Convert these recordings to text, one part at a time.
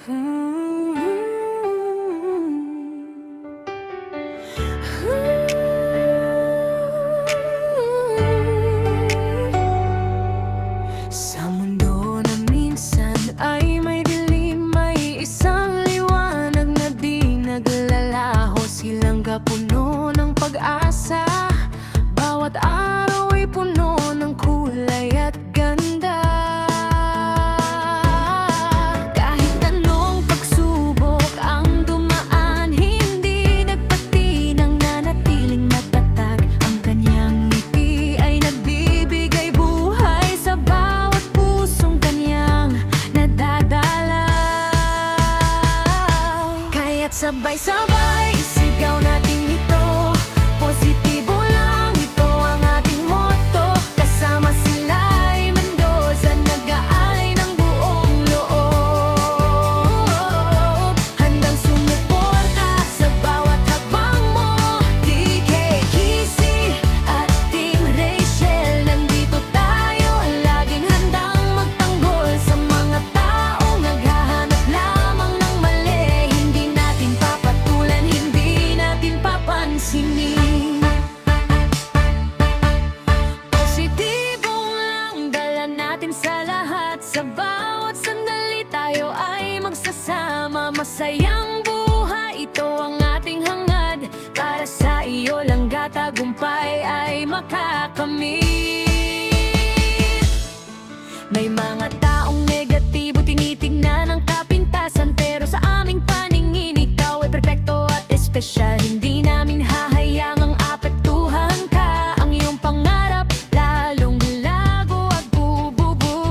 Sa mundo na minsan ay may dilim, may isang liwanag na di naglalaho. Silang kapuno ng pag-asa, bawat araw ay puno ng kulay at ganda. Kahit anong pagsubok ang dumaan, hindi nagpati nang nanatiling matatag. Ang kanyang ngiti ay nagbibigay buhay sa bawat pusong kanyang nadadala. Kaya't sabay-sabay isigaw natin ito, positibo lang, ito ang ating motto. Kasama sila ay Mendoza, nag-aalay ng buong loob, handang sumuporta sa bawat hakbang mo. DK Kisi at Team Rachel, nandito tayo, laging handang magtanggol sa mga taong naghahanap lamang ng mali. Hindi natin papatulan, hindi natin papansinin. Positibong lang dala natin sa lahat, sa bawat sandali tayo ay magsasama. Masayang buhay, ito ang ating hangad, para sa iyo lang tagumpay ay makakamit. May mga taong negatibo, tinitingnan ang kapintasan, pero sa aming paningin ikaw ay perpekto at espesyal. Hindi namin hahayang ang apektuhan ka, ang iyong pangarap lalong lago at bubuo.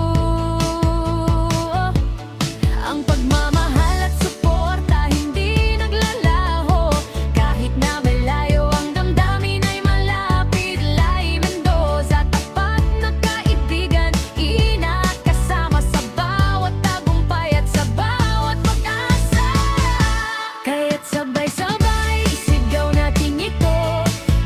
Ang pagmamahal at suporta hindi naglalaho, kahit na malayo ang damdamin ay malapit. Lai Mendoza, tapat na kaibigan, inat kasama sa bawat tagumpay at sa bawat pag-asa. Kaya't sabay-sabay isigaw natin ito,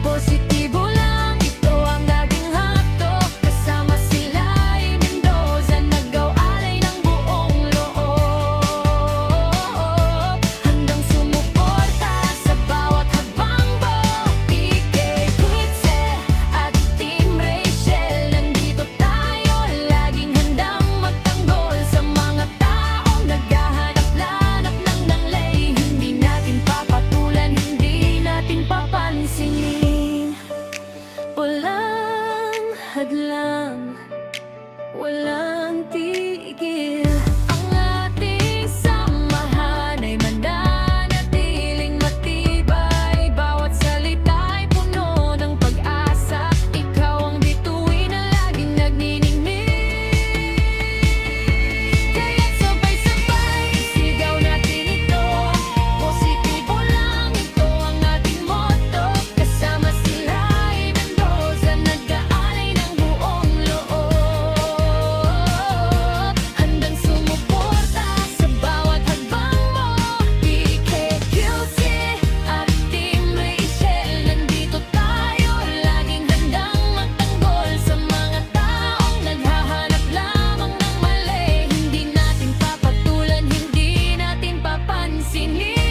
positibo lang, ito ang laging hakto. Kasama sila ay Mendoza, nag-aalay ng buong loob, handang sumuporta sa bawat hakbang mo. DK Kisi at Team Rachel, nandito tayo, laging handang magtanggol sa mga taong naghahanap lanap ng nanglay. Hindi natin papatulan, hindi natin papansinin. Walang hadlang, walang tigil, ang ating samahan ay mananatiling matibay. Bawat salita ay puno ng pag-asa, ikaw ang bituin na laging nagniningning. Kaya't sabay-sabay isigaw natin ito, positibo lang, ito ang ating motto. Kasama sila ay Mendoza, nag-aalay ng buong loob, handang sumuporta sa bawat hakbang mo. DK Kisi at Team Rachel, nandito tayo, laging handang magtanggol sa mga taong naghahanap lamang ng mali. Hindi natin papatulan, hindi natin papansinin.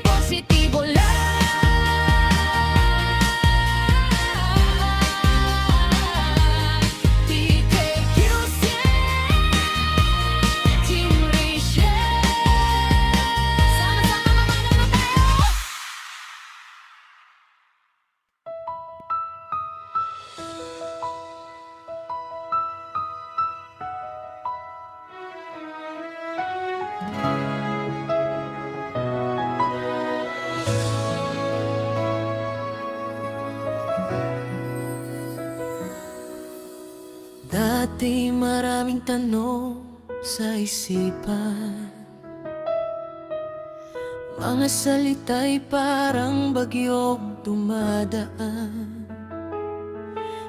Positibo lang, DK Kisi, Team Rachel, sama-sama mamana tayo. Dati maraming tanong sa isipan, mga salita'y parang bagyong dumadaan.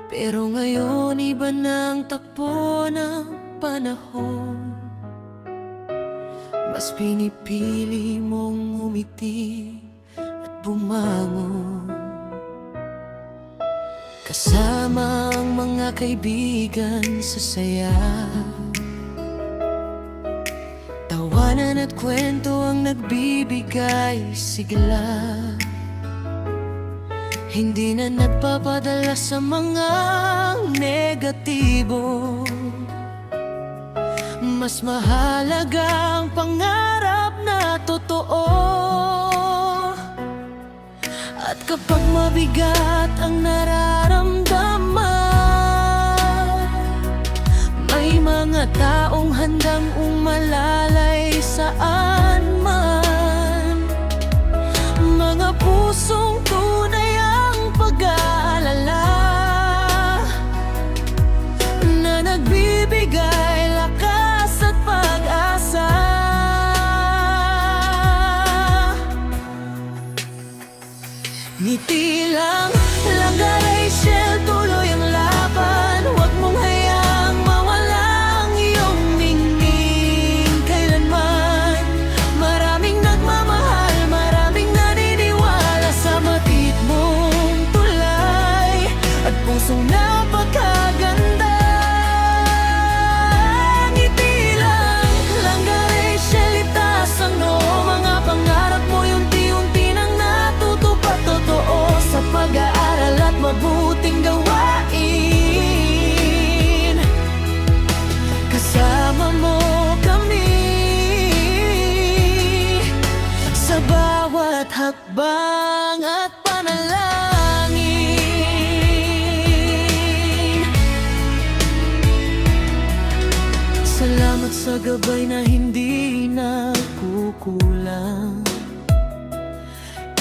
Pero ngayon iba na ang takbo ng panahon, mas pinipili mong umiti at bumangon. Kasama ang mga kaibigan sa saya, Liwanag at kwento ang nagbibigay sigla, hindi na nagpapadala sa mga negatibo. Mas mahalaga ang pangarap na totoo. At kapag mabigat ang nararamdaman, may mga taong handang umalalay saan man. Mga pusong tunay ang pag-aalala, na nagbibigay lakas at pag-asa. Ngiti lang, langga Rachel, tuloy ang laban. Huwag mong hayaang mawala ang iyong ningning kailanman. Maraming nagmamahal, maraming naniniwala sa matid mong tulay at pusong napakaganda. Ngiti lang, langga Rachel, itaas ang noo. Mga pangarap mo unti-unti nang natutupad. Totoo sa pag-aaral at mabuting gawain. Kasama mo kami sa bawat hakbang at panalangin. Salamat sa gabay na hindi nagkukulang.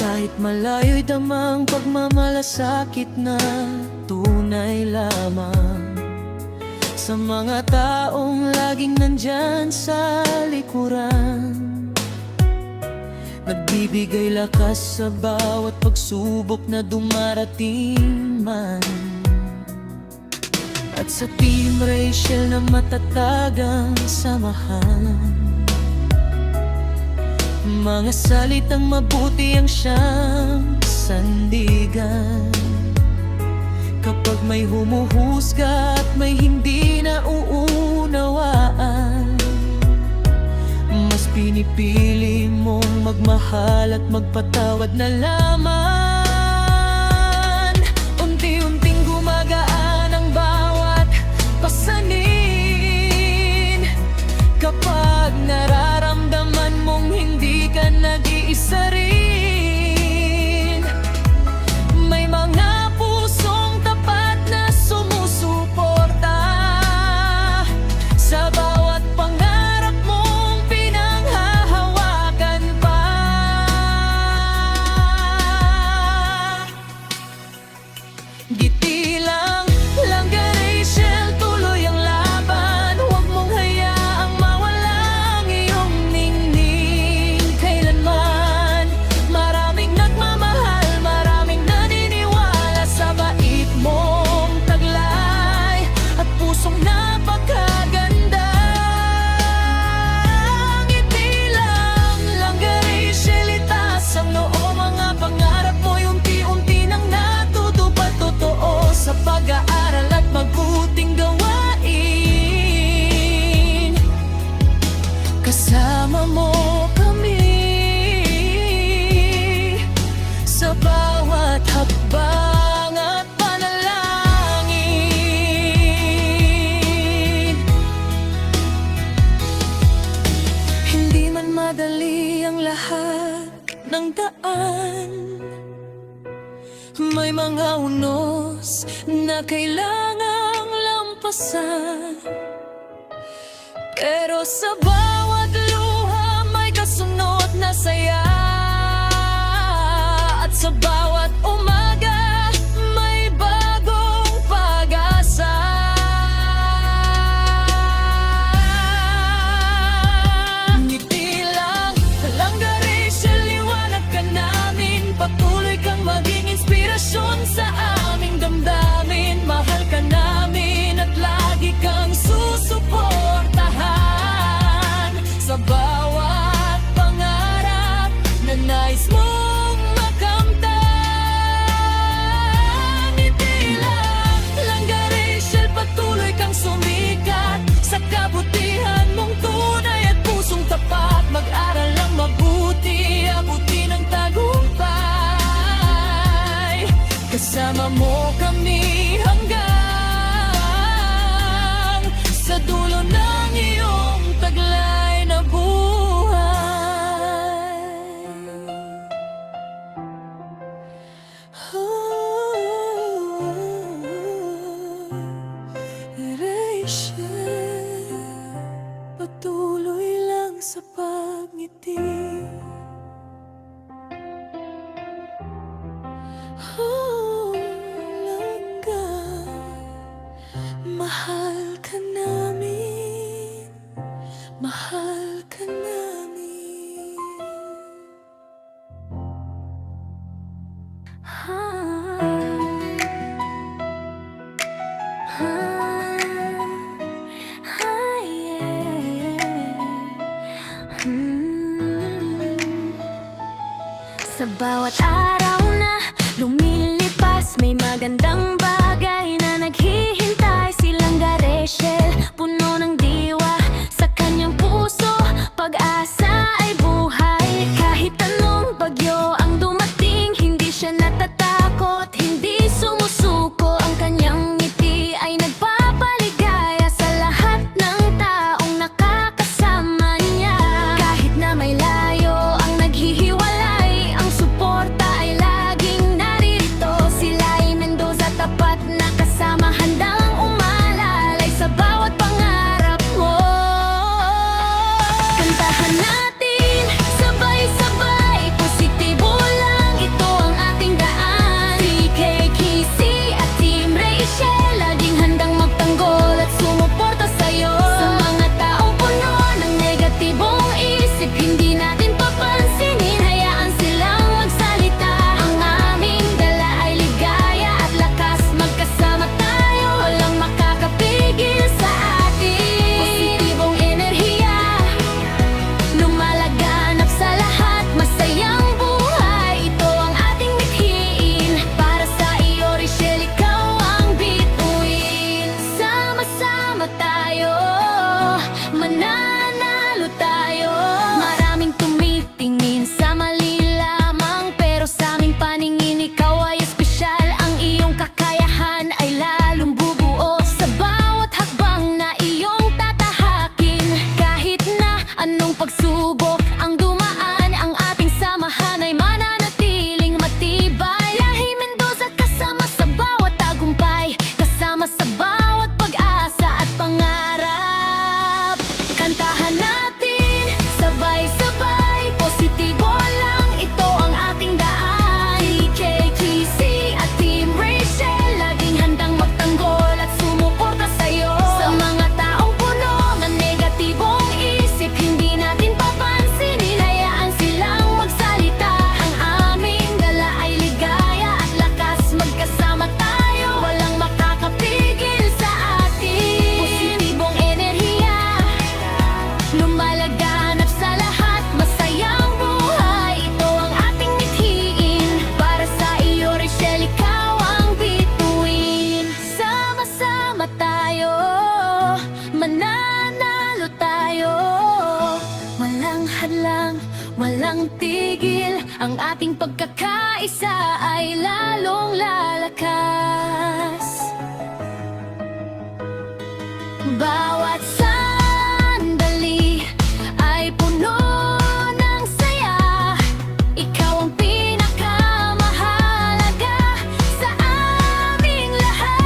Kahit malayo'y damang pagmamalasakit na tunay lamang. Sa mga taong laging nandyan sa likuran, nagbibigay lakas sa bawat pagsubok na dumarating man. At sa Team Rachel na matatag ang samahan, mga salitang mabuti ang siyang sandigan. Kapag may humuhusga at may hindi na uunawaan, mas pinipili mong magmahal at magpatawad na lamang. Unti-unting gumagaan ang bawat pasanin. Kapag nararamdaman mong hindi ka nag-iisa rin, may mga pusong tapat na sumusuporta sa bawat pangarap mong pinanghahawakan pa. Giti lang, langga Rachel, tuloy ang laban. Huwag mong hayaang mawala ang iyong ningning kailanman. Maraming nagmamahal, maraming naniniwala sa bait mong taglay at pusong napakaganda. Ngiti lang, langga Rachel, itaas ang noo. Mga pangarap mo'y unti-unti nang natutupad. Totoo sa pag-aaral at mabuting gawain. Kasama mo kami sa bawat hakbang at panalangin. Hindi man madali ang lahat ng daan, may mga unos na kailangang lampasan. Pero sa bawat luha may kasunod na saya. At sa bawat umaga may bagong pag-asa. Ngiti lang, langga Rachel, liwanag ka namin. Patuloy kang maging inspirasyon sa aming damdamin. Mahal ka namin at lagi kang susuportahan sa bawat pangarap Rachel, patuloy lang sa pagngiti. Oh, langga, mahal ka namin, mahal ka namin. Sa bawat araw na lumilipas, may magandang bagay na naghihintay. Silang Rachel, puno ng diwa sa kanyang puso, pag-asa ay buhay. Kahit anong bagyo ang dumating, hindi siya natatakot, hindi sumusuko. Ang kanyang ngiti ay nagpapaligaya sa lahat ng taong nakakasama niya. Kahit na may layo ang naghihiwalay, ang suporta ay laging naririto. Sila ay Mendoza, tapat na kasama, handang umalalay sa bawat pangarap mo. Kantahan natin sabay-sabay, positibo lang, ito ang ating daan. TK, Kissy at Team Rachel, laging handang magtanggol at sumuporta sa'yo. Sa mga taong puno ng negatibong isip, hindi natin papansinin, hayaan silang magsalita. Ang aming dala ay ligaya at lakas, magkasama tayo, walang makakapigil sa atin. Positibong enerhiya, lumalaganap sa lahat, masayang buhay, ito ang ating mithiin. Para sa iyo, Rachel, ikaw ang bituin. Sama-sama tayo, mananalo tayo. Maraming tumitingin sa mali lamang, pero sa aming paningin ikaw ay espesyal. Ang iyong kakayahan ay lalong bubuo sa bawat hakbang na iyong tatahakin. Kahit na anong pagsubok ang dumaan, ang ating samahan ay mananatiling matibay. Lahi Mendoza, kasama sa bawat tagumpay, kasama sa bawat pag-asa at pangarap. Kantahan natin sabay-sabay, positibo lang, ito ang ating daan. TK, Kissy at Team Rachel, laging handang magtanggol at sumuporta sa'yo. Sa mga taong puno ng negatibong isip, hindi natin papansinin, hayaan silang magsalita. Ang aming dala ay ligaya at lakas, magkasama tayo, walang makakapigil sa atin. Positibong enerhiya, lumalaganap sa lahat, masayang buhay, ito ang ating mithiin. Para sa iyo, Rachel, ikaw ang bituin. Sama-sama tayo, mananalo tayo. Walang hadlang, walang tigil, ang ating pagkakaisa ay lalong lalakas. Bawat sandali ay puno ng saya, ikaw ang pinakamahalaga sa aming lahat.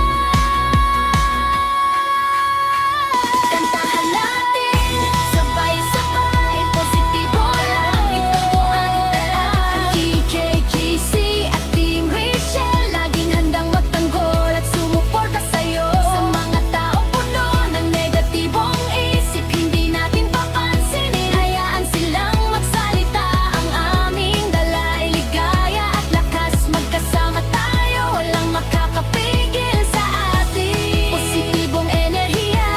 Kantahan natin sabay-sabay, positibo lang, ito ang daan. TK, Kissy at Team Rachel, laging handang magtanggol at sumuporta sa'yo. Sa mga taong puno ng negatibong isip, hindi natin papansinin, hayaan silang magsalita. Ang aming dala ay ligaya at lakas, magkasama tayo, walang makakapigil sa atin. Positibong enerhiya,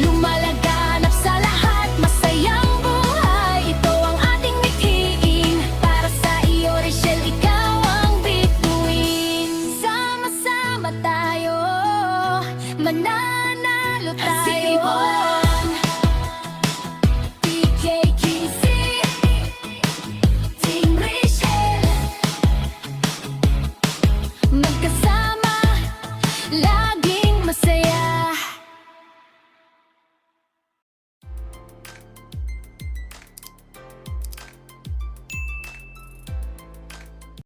lumalaganap sa lahat, masayang buhay, ito ang ating mithiin. Para sa iyo, Rachel, ikaw ang bituin. Sama-sama tayo, mananalo tayo. TK, Kissy, Team Rachel, magkasama